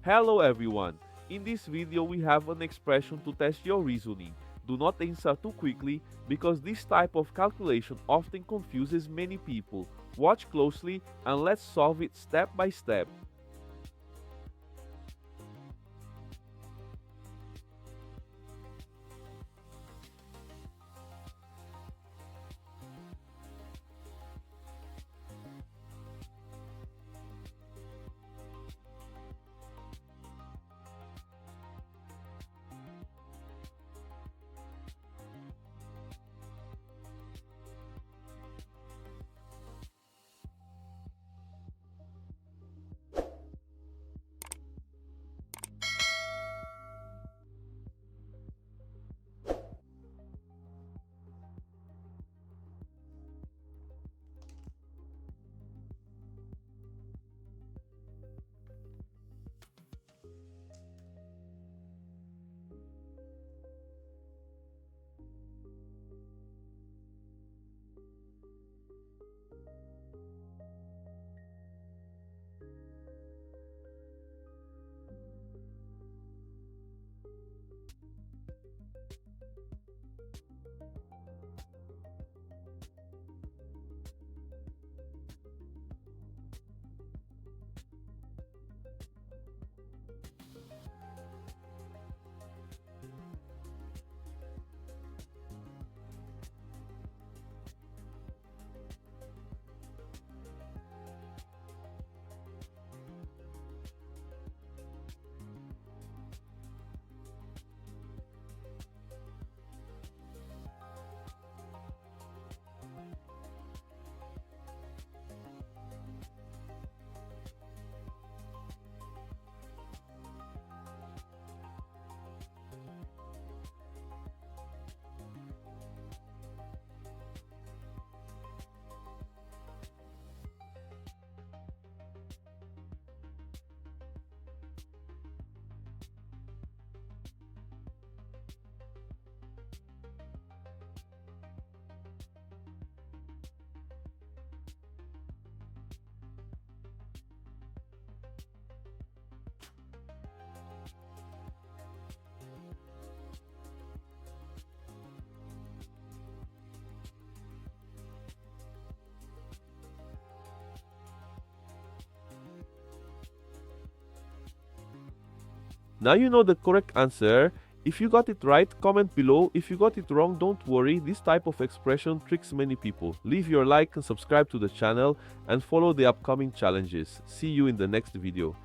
Hello everyone, in this video we have an expression to test your reasoning. Do not answer too quickly because this type of calculation often confuses many people. Watch closely and let's solve it step by step. Now you know the correct answer. If you got it right, comment below. If you got it wrong, don't worry. This type of expression tricks many people. Leave your like and subscribe to the channel and follow the upcoming challenges. See you in the next video.